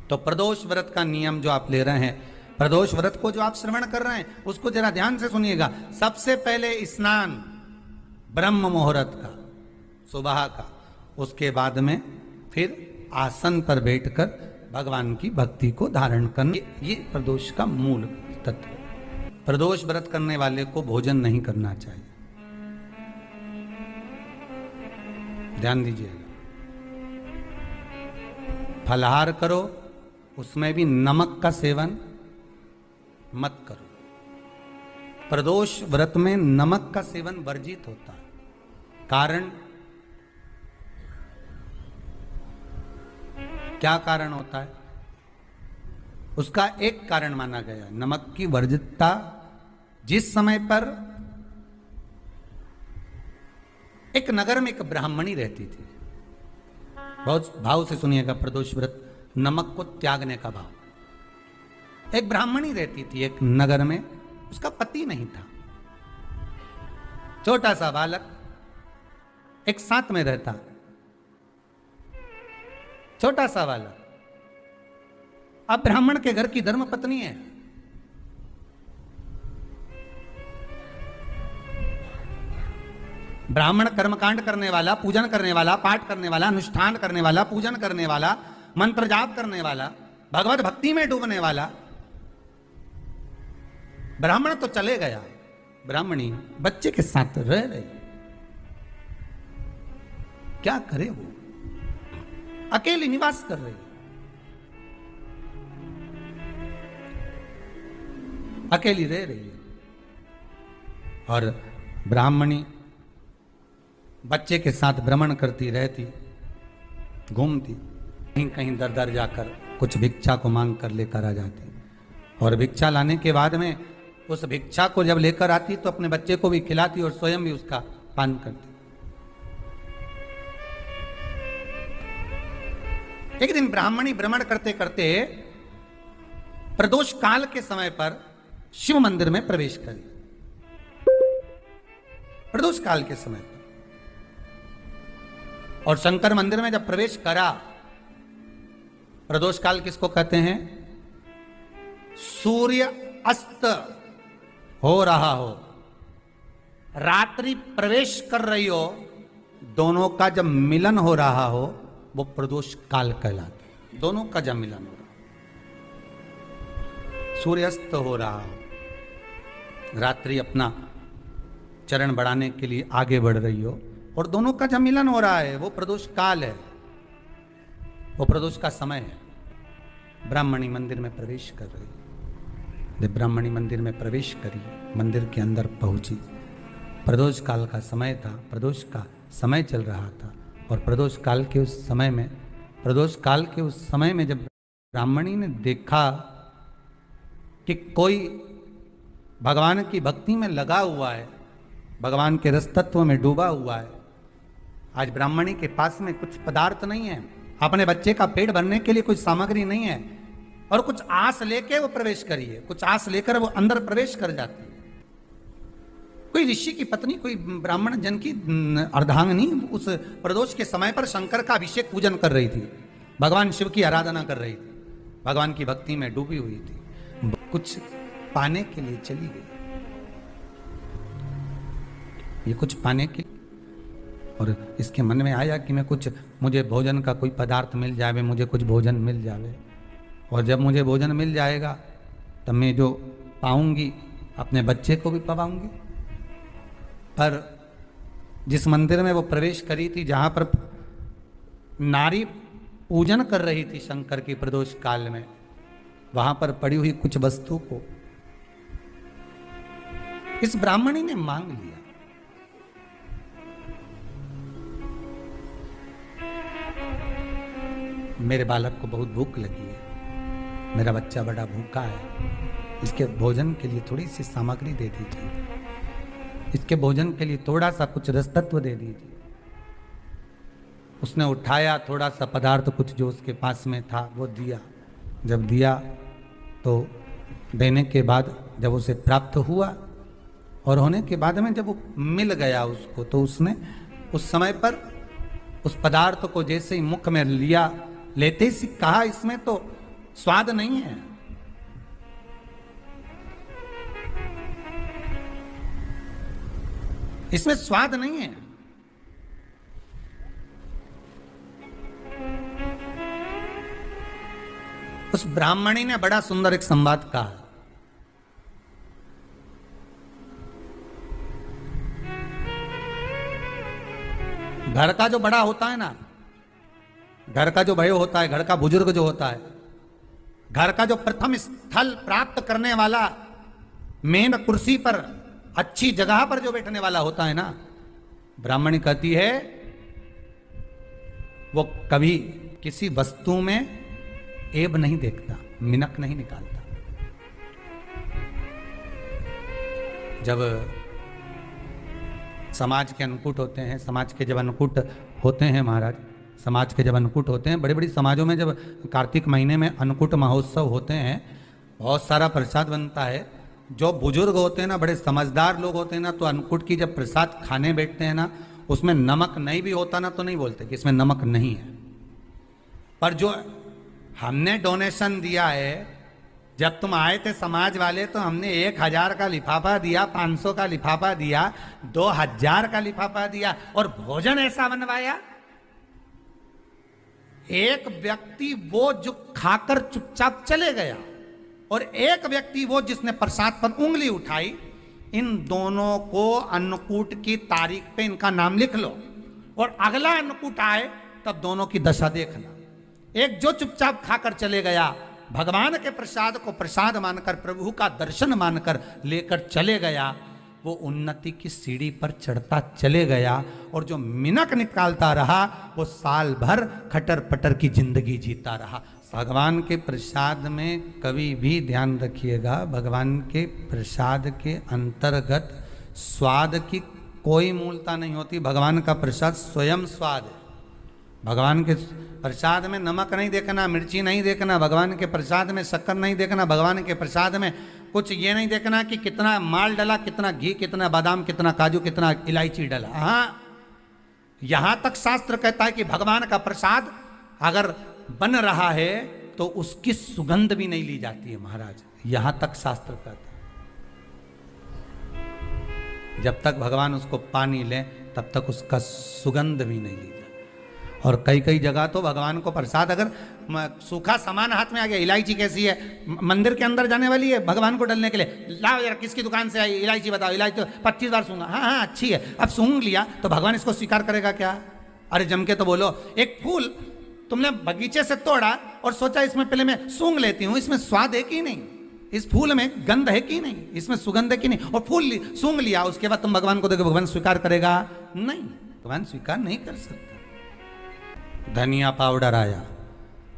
तो प्रदोष व्रत का नियम जो आप ले रहे हैं, प्रदोष व्रत को जो आप श्रवण कर रहे हैं उसको जरा ध्यान से सुनिएगा। सबसे पहले स्नान ब्रह्म मुहूर्त का, सुबह का, उसके बाद में फिर आसन पर बैठकर भगवान की भक्ति को धारण करना, ये प्रदोष का मूल तत्व है। प्रदोष व्रत करने वाले को भोजन नहीं करना चाहिए, ध्यान दीजिएगा। फलाहार करो, उसमें भी नमक का सेवन मत करो। प्रदोष व्रत में नमक का सेवन वर्जित होता है। कारण क्या कारण होता है? उसका एक कारण माना गया नमक की वर्जितता। जिस समय पर एक नगर में एक ब्राह्मणी रहती थी, बहुत भाव से सुनिएगा, प्रदोष व्रत नमक को त्यागने का भाव। एक ब्राह्मणी रहती थी एक नगर में, उसका पति नहीं था, छोटा सा बालक एक साथ में रहता, छोटा सा बालक। अब ब्राह्मण के घर की धर्म पत्नी है, ब्राह्मण कर्मकांड करने वाला, पूजन करने वाला, पाठ करने वाला, अनुष्ठान करने वाला, पूजन करने वाला, मंत्र जाप करने वाला, भगवत भक्ति में डूबने वाला। ब्राह्मण तो चले गया, ब्राह्मणी बच्चे के साथ रह रही, क्या करे वो? अकेली निवास कर रही, अकेली रह रही है। और ब्राह्मणी बच्चे के साथ भ्रमण करती रहती, घूमती, कहीं कहीं दर दर जाकर कुछ भिक्षा को मांग कर लेकर आ जाती। और भिक्षा लाने के बाद में उस भिक्षा को जब लेकर आती तो अपने बच्चे को भी खिलाती और स्वयं भी उसका पान करती। एक दिन ब्राह्मणी भ्रमण करते करते प्रदोष काल के समय पर शिव मंदिर में प्रवेश करी। प्रदोष काल के समय पर और शंकर मंदिर में जब प्रवेश करा, प्रदोष काल किसको कहते हैं? सूर्य अस्त हो रहा हो, रात्रि प्रवेश कर रही हो, दोनों का जब मिलन हो रहा हो वो प्रदोष काल कहलाता है। दोनों का जब मिलन हो रहा, सूर्यास्त हो रहा हो, रात्रि अपना चरण बढ़ाने के लिए आगे बढ़ रही हो और दोनों का जब मिलन हो रहा है, वो प्रदोष काल है, वो प्रदोष का समय है। ब्राह्मणी मंदिर में प्रवेश कर रही, जब ब्राह्मणी मंदिर में प्रवेश करी, मंदिर के अंदर पहुंची, प्रदोष काल का समय था, प्रदोष का समय चल रहा था। और प्रदोष काल के उस समय में, प्रदोष काल के उस समय में जब ब्राह्मणी ने देखा कि कोई भगवान की भक्ति में लगा हुआ है, भगवान के रस तत्व में डूबा हुआ है। आज ब्राह्मणी के पास में कुछ पदार्थ नहीं है, अपने बच्चे का पेट भरने के लिए कुछ सामग्री नहीं है, और कुछ आस लेके वो प्रवेश करिए, कुछ आस लेकर वो अंदर प्रवेश कर जाती है। कोई ऋषि की पत्नी, कोई ब्राह्मण जन की अर्धांगिनी उस प्रदोष के समय पर शंकर का अभिषेक पूजन कर रही थी, भगवान शिव की आराधना कर रही थी, भगवान की भक्ति में डूबी हुई थी, कुछ पाने के लिए चली गई। ये कुछ पाने के, और इसके मन में आया कि मैं कुछ, मुझे भोजन का कोई पदार्थ मिल जाए, मुझे कुछ भोजन मिल जाए, और जब मुझे भोजन मिल जाएगा तब मैं जो पाऊंगी अपने बच्चे को भी पवाऊंगी। पर जिस मंदिर में वो प्रवेश करी थी, जहां पर नारी पूजन कर रही थी शंकर की प्रदोष काल में, वहां पर पड़ी हुई कुछ वस्तु को इस ब्राह्मणी ने मांग लिया। मेरे बालक को बहुत भूख लगी है, मेरा बच्चा बड़ा भूखा है, इसके भोजन के लिए थोड़ी सी सामग्री दे दीजिए, इसके भोजन के लिए थोड़ा सा कुछ रस तत्व दे दीजिए। उसने उठाया थोड़ा सा पदार्थ, कुछ जो उसके पास में था वो दिया। जब दिया तो देने के बाद जब उसे प्राप्त हुआ और होने के बाद में जब वो मिल गया उसको, तो उसने उस समय पर उस पदार्थ को जैसे ही मुख में लिया, लेते ही कहा इसमें तो स्वाद नहीं है। इसमें स्वाद नहीं है। उस ब्राह्मणी ने बड़ा सुंदर एक संवाद कहा। घर का जो बड़ा होता है ना, घर का जो भयो होता है, घर का बुजुर्ग जो होता है, घर का जो प्रथम स्थल प्राप्त करने वाला, मेन कुर्सी पर, अच्छी जगह पर जो बैठने वाला होता है ना, ब्राह्मणी कहती है वो कभी किसी वस्तु में ऐब नहीं देखता, मिनक नहीं निकालता। जब समाज के अन्नकूट होते हैं, समाज के जब अन्नकूट होते हैं महाराज, समाज के जब अन्नकूट होते हैं, बड़ी बड़ी समाजों में जब कार्तिक महीने में अन्नकूट महोत्सव होते हैं, बहुत सारा प्रसाद बनता है। जो बुजुर्ग होते हैं ना, बड़े समझदार लोग होते हैं ना, तो अन्नकूट की जब प्रसाद खाने बैठते हैं ना, उसमें नमक नहीं भी होता ना, तो नहीं बोलते कि इसमें नमक नहीं है। पर जो हमने डोनेशन दिया है, जब तुम आए थे समाज वाले, तो हमने 1000 का लिफाफा दिया, 500 का लिफाफा दिया, 2000 का लिफाफा दिया, और भोजन ऐसा बनवाया। एक व्यक्ति वो जो खाकर चुपचाप चले गया, और एक व्यक्ति वो जिसने प्रसाद पर उंगली उठाई। इन दोनों को अन्नकूट की तारीख पे इनका नाम लिख लो, और अगला अन्नकूट आए तब दोनों की दशा देखना। एक जो चुपचाप खाकर चले गया, भगवान के प्रसाद को प्रसाद मानकर, प्रभु का दर्शन मानकर लेकर चले गया, वो उन्नति की सीढ़ी पर चढ़ता चले गया। और जो मिनक निकालता रहा, वो साल भर खटर पटर की जिंदगी जीता रहा। भगवान के प्रसाद में कभी भी ध्यान रखिएगा, भगवान के प्रसाद के अंतर्गत स्वाद की कोई मूलता नहीं होती। भगवान का प्रसाद स्वयं स्वाद है। भगवान के प्रसाद में नमक नहीं देखना, मिर्ची नहीं देखना, भगवान के प्रसाद में शक्कर नहीं देखना, भगवान के प्रसाद में कुछ ये नहीं देखना कि कितना माल डला, कितना घी, कितना बादाम, कितना काजू, कितना इलायची डला। हाँ, यहां तक शास्त्र कहता है कि भगवान का प्रसाद अगर बन रहा है तो उसकी सुगंध भी नहीं ली जाती है महाराज। यहां तक शास्त्र कहता है, जब तक भगवान उसको पानी ले तब तक उसका सुगंध भी नहीं ली जाती। और कई कई जगह तो भगवान को प्रसाद अगर सूखा सामान हाथ में आ गया, इलायची कैसी है, मंदिर के अंदर जाने वाली है भगवान को डलने के लिए, लाओ यार किसकी दुकान से आई इलायची बताओ, इलायची तो 25 बार सूंघा, हाँ हाँ अच्छी है, अब सूंघ लिया तो भगवान इसको स्वीकार करेगा क्या? अरे जम के तो बोलो। एक फूल तुमने बगीचे से तोड़ा और सोचा इसमें पहले मैं सूंघ लेती हूँ, इसमें स्वाद है कि नहीं, इस फूल में गंध है कि नहीं, इसमें सुगंध है कि नहीं, और फूल सूंघ लिया, उसके बाद तुम भगवान को देखो, भगवान स्वीकार करेगा? नहीं, भगवान स्वीकार नहीं कर सकता। धनिया पाउडर आया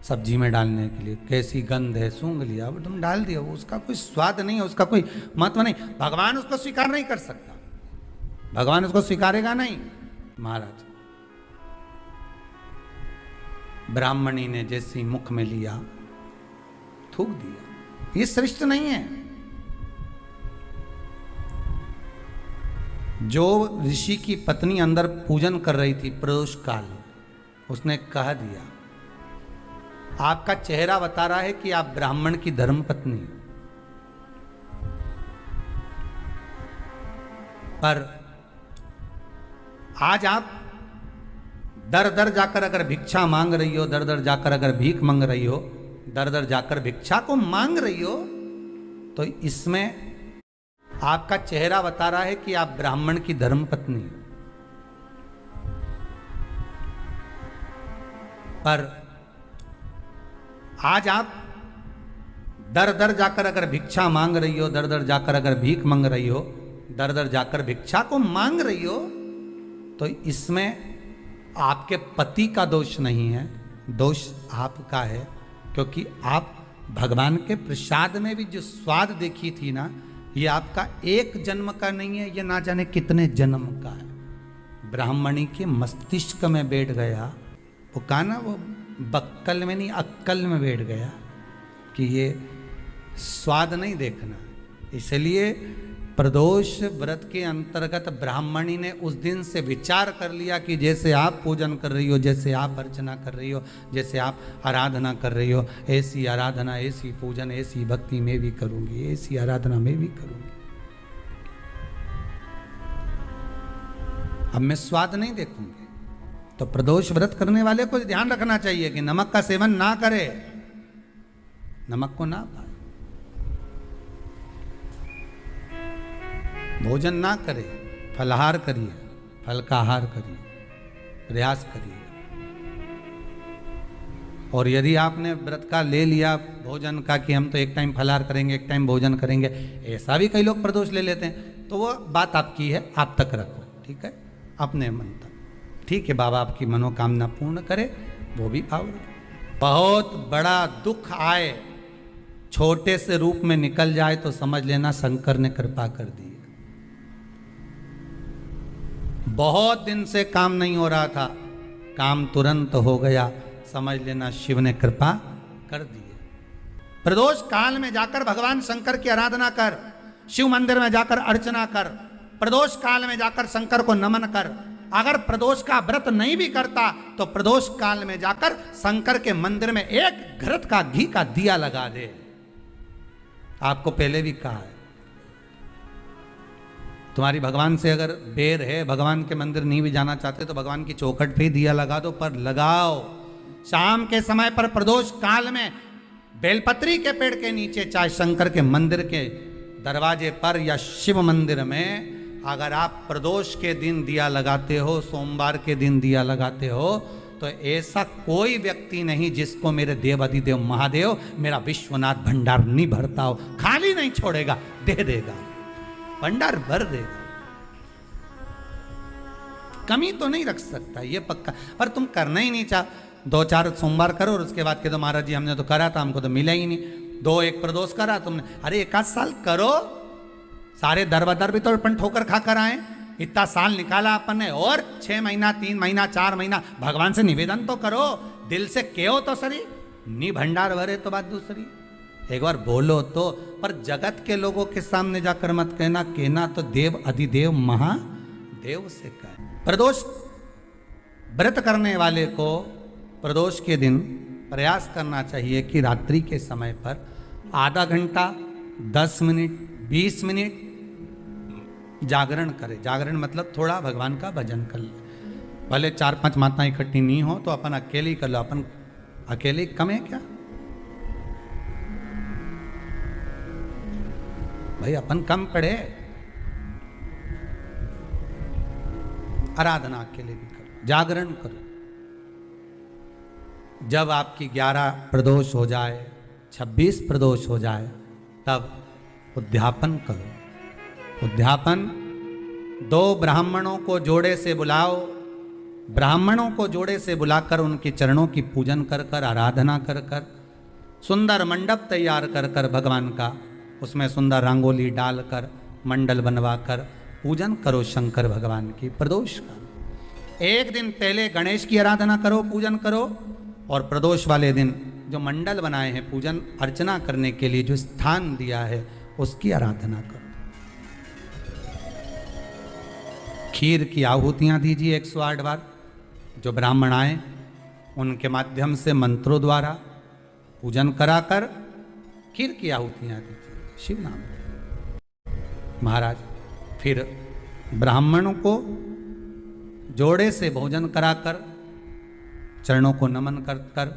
सब्जी में डालने के लिए, कैसी गंध है, सूंघ लिया, वो तुम डाल दिया, उसका कोई स्वाद नहीं है, उसका कोई महत्व नहीं, भगवान उसको स्वीकार नहीं कर सकता, भगवान उसको स्वीकारेगा नहीं। महाराज ब्राह्मणी ने जैसी मुख में लिया थूक दिया, ये श्रेष्ठ नहीं है। जो ऋषि की पत्नी अंदर पूजन कर रही थी प्रदोष काल, उसने कह दिया आपका चेहरा बता रहा है कि आप ब्राह्मण की धर्म पत्नी, पर आज आप दर दर जाकर अगर भिक्षा मांग रही हो, दर दर जाकर अगर भीख मांग रही हो, दर दर जाकर भिक्षा को मांग रही हो, तो इसमें आपका चेहरा बता रहा है कि आप ब्राह्मण की धर्म पत्नी हो। पर आज आप दर दर जाकर अगर भिक्षा मांग रही हो, दर दर जाकर अगर भीख मांग रही हो, दर दर जाकर भिक्षा को मांग रही हो, तो इसमें आपके पति का दोष नहीं है, दोष आपका है, क्योंकि आप भगवान के प्रसाद में भी जो स्वाद देखी थी ना, ये आपका एक जन्म का नहीं है, ये ना जाने कितने जन्म का है। ब्राह्मणी के मस्तिष्क में बैठ गया, वो कहा ना, वो बक्कल में नहीं अक्कल में बैठ गया कि ये स्वाद नहीं देखना। इसलिए प्रदोष व्रत के अंतर्गत ब्राह्मणी ने उस दिन से विचार कर लिया कि जैसे आप पूजन कर रही हो, जैसे आप अर्चना कर रही हो, जैसे आप आराधना कर रही हो, ऐसी आराधना, ऐसी पूजन, ऐसी भक्ति मैं भी करूंगी, ऐसी आराधना मैं भी करूंगी। अब मैं स्वाद नहीं देखूंगी। तो प्रदोष व्रत करने वाले को ध्यान रखना चाहिए कि नमक का सेवन ना करे, नमक को ना पाए, भोजन ना करे, फलाहार करिए, फल का आहार करिए, प्रयास करिए। और यदि आपने व्रत का ले लिया भोजन का कि हम तो एक टाइम फलाहार करेंगे, एक टाइम भोजन करेंगे, ऐसा भी कई लोग प्रदोष ले लेते हैं, तो वो बात आपकी है, आप तक रखो, ठीक है, अपने मन तक। ठीक है, बाबा आपकी मनोकामना पूर्ण करे, वो भी भाव रखो। बहुत बड़ा दुख आए, छोटे से रूप में निकल जाए तो समझ लेना शंकर ने कृपा कर दी। बहुत दिन से काम नहीं हो रहा था, काम तुरंत हो गया, समझ लेना शिव ने कृपा कर दी। प्रदोष काल में जाकर भगवान शंकर की आराधना कर, शिव मंदिर में जाकर अर्चना कर, प्रदोष काल में जाकर शंकर को नमन कर। अगर प्रदोष का व्रत नहीं भी करता तो प्रदोष काल में जाकर शंकर के मंदिर में एक घृत का घी का दिया लगा दे। आपको पहले भी कहा है, तुम्हारी भगवान से अगर बेर है, भगवान के मंदिर नहीं भी जाना चाहते तो भगवान की चौखट पे दिया लगा दो, पर लगाओ। शाम के समय पर प्रदोष काल में बेलपत्री के पेड़ के नीचे, चाहे शंकर के मंदिर के दरवाजे पर या शिव मंदिर में, अगर आप प्रदोष के दिन दिया लगाते हो, सोमवार के दिन दिया लगाते हो, तो ऐसा कोई व्यक्ति नहीं जिसको मेरे देव अधिदेव महादेव मेरा विश्वनाथ भंडार नहीं भरता हो, खाली नहीं छोड़ेगा, दे देगा, भंडार भर देगा। कमी तो नहीं रख सकता, ये पक्का। पर तुम करना ही नहीं चाह, 2-4 सोमवार करो और उसके बाद के तो महाराज जी हमने तो करा था, हमको तो मिला ही नहीं। 2-1 प्रदोष करा तुमने, अरे 1 आध साल करो, सारे दर बदर भी तो अपन ठोकर खा कर आए, इतना साल निकाला अपन ने, और 6 महीना 3 महीना 4 महीना भगवान से निवेदन तो करो, दिल से कहो तो सरी, नी भंडार भरे तो बात दूसरी, एक बार बोलो तो। पर जगत के लोगों के सामने जाकर मत कहना, कहना तो देव अधिदेव महादेव से कह। प्रदोष व्रत करने वाले को प्रदोष के दिन प्रयास करना चाहिए कि रात्रि के समय पर आधा घंटा, 10 मिनट, 20 मिनट जागरण करे। जागरण मतलब थोड़ा भगवान का भजन कर ले। भले 4-5 माताएं इकट्ठी नहीं हो तो अपन अकेले ही कर लो। अपन अकेले कम है क्या भाई, अपन कम पड़े। आराधना अकेले भी करो, जागरण करो। जब आपकी 11 प्रदोष हो जाए, 26 प्रदोष हो जाए, तब उद्यापन करो। उद्यापन 2 ब्राह्मणों को जोड़े से बुलाओ, ब्राह्मणों को जोड़े से बुलाकर उनके चरणों की पूजन कर कर, आराधना कर कर, सुंदर मंडप तैयार कर कर भगवान का, उसमें सुंदर रंगोली डालकर, मंडल बनवाकर पूजन करो शंकर भगवान की प्रदोष का। एक दिन पहले गणेश की आराधना करो, पूजन करो, और प्रदोष वाले दिन जो मंडल बनाए हैं पूजन अर्चना करने के लिए, जो स्थान दिया है, उसकी आराधना करो। खीर की आहुतियाँ दीजिए 108 बार। जो ब्राह्मण आए उनके माध्यम से मंत्रों द्वारा पूजन कराकर खीर की आहुतियाँ दीजिए शिव नाम महाराज। फिर ब्राह्मणों को जोड़े से भोजन कराकर, चरणों को नमन कर कर,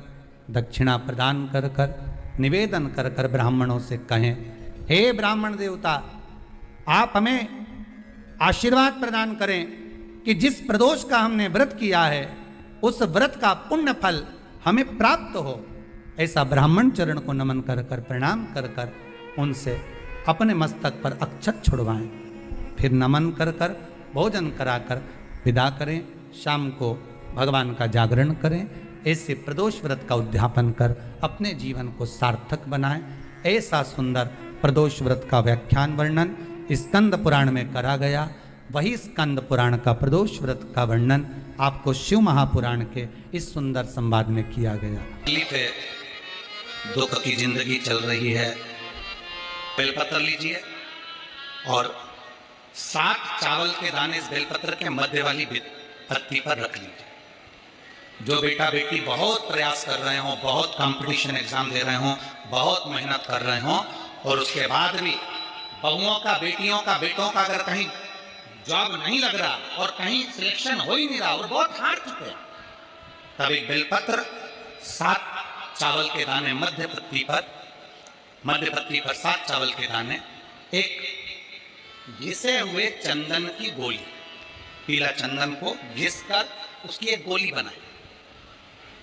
दक्षिणा प्रदान कर कर, निवेदन कर कर ब्राह्मणों से कहें, हे ब्राह्मण देवता, आप हमें आशीर्वाद प्रदान करें कि जिस प्रदोष का हमने व्रत किया है उस व्रत का पुण्य फल हमें प्राप्त हो। ऐसा ब्राह्मण चरण को नमन कर कर, प्रणाम कर कर उनसे अपने मस्तक पर अक्षत छुड़वाएं। फिर नमन कर कर, भोजन कराकर विदा करें। शाम को भगवान का जागरण करें। ऐसे प्रदोष व्रत का उद्यापन कर अपने जीवन को सार्थक बनाएं। ऐसा सुंदर प्रदोष व्रत का व्याख्यान वर्णन स्कंद पुराण में करा गया। वही स्कंद पुराण का प्रदोष व्रत का वर्णन आपको शिव महापुराण के इस सुंदर संवाद में किया गया। तकलीफ है, दुख की जिंदगी चल रही है, बेलपत्र लीजिए और 7 चावल के दाने इस बेलपत्र के मध्य वाली पत्ती पर रख लीजिए। जो बेटा बेटी बहुत प्रयास कर रहे हो, बहुत कंपटीशन एग्जाम दे रहे हो, बहुत मेहनत कर रहे हो, और उसके बाद भी बहुओं का, बेटियों का, बेटों का अगर कहीं जॉब नहीं लग रहा और कहीं सिलेक्शन हो ही नहीं रहा और बहुत हार चुके हैं, तब एक बेलपत्र 7 चावल के दाने मध्य पत्ती पर 7 चावल के दाने, एक घिसे हुए चंदन की गोली, पीला चंदन को घिस कर उसकी एक गोली बनाए,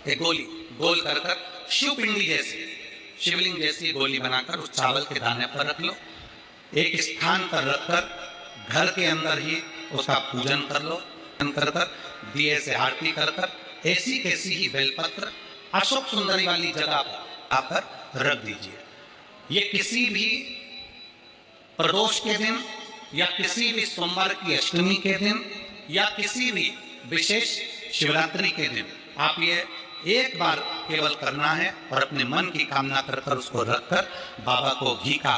एक गोली गोल कर कर शिवपिंडी जैसी, शिवलिंग जैसी गोली बनाकर उस चावल के दाने पर रख लो। एक स्थान पर रखकर घर के अंदर ही उसका पूजन कर लो, कर कर दिए से आरती कर कर ऐसी कैसी ही बेलपत्र अशोक सुंदरी वाली जगह पर आकर रख दीजिए। ये किसी भी प्रदोष के दिन या किसी भी सोमवार की अष्टमी के दिन या किसी भी विशेष शिवरात्रि के दिन आप ये एक बार केवल करना है और अपने मन की कामना कर कर उसको रखकर बाबा को घी का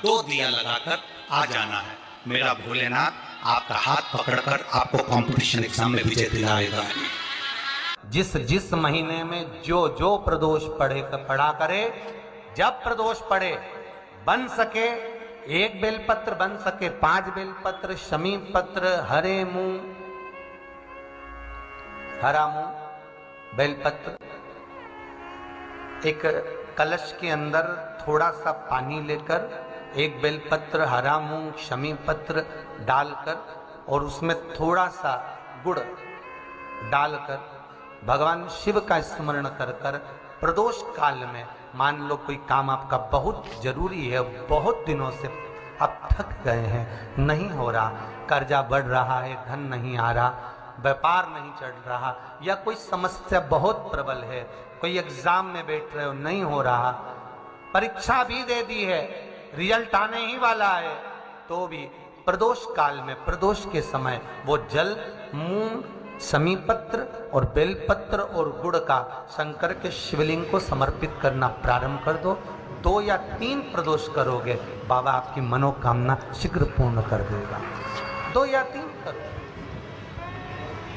2 दिया लगाकर आ जाना है। मेरा भोलेनाथ आपका हाथ पकड़कर आपको कंपटीशन एग्जाम में विजय दिलाएगा। जिस महीने में जो प्रदोष पड़ा करे, जब प्रदोष पड़े, बन सके 1 बेलपत्र, बन सके 5 बेलपत्र, शमी पत्र, हरे मुंह, हरा मुंह बेलपत्र, एक कलश के अंदर थोड़ा सा पानी लेकर 1 बेलपत्र, हरा मूंग, शमी पत्र डालकर और उसमें थोड़ा सा गुड़ डालकर भगवान शिव का स्मरण कर कर प्रदोष काल में, मान लो कोई काम आपका बहुत जरूरी है, बहुत दिनों से आप थक गए हैं, नहीं हो रहा, कर्जा बढ़ रहा है, धन नहीं आ रहा, व्यापार नहीं चढ़ रहा, या कोई समस्या बहुत प्रबल है, कोई एग्जाम में बैठ रहे हो, नहीं हो रहा, परीक्षा भी दे दी है, रिजल्ट आने ही वाला है, तो भी प्रदोष काल में, प्रदोष के समय वो जल, मूंग, शमी पत्र और बेलपत्र और गुड़ का शंकर के शिवलिंग को समर्पित करना प्रारंभ कर दो। 2 या 3 प्रदोष करोगे, बाबा आपकी मनोकामना शीघ्र पूर्ण कर देगा। 2 या 3 करो,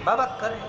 बाबा करें।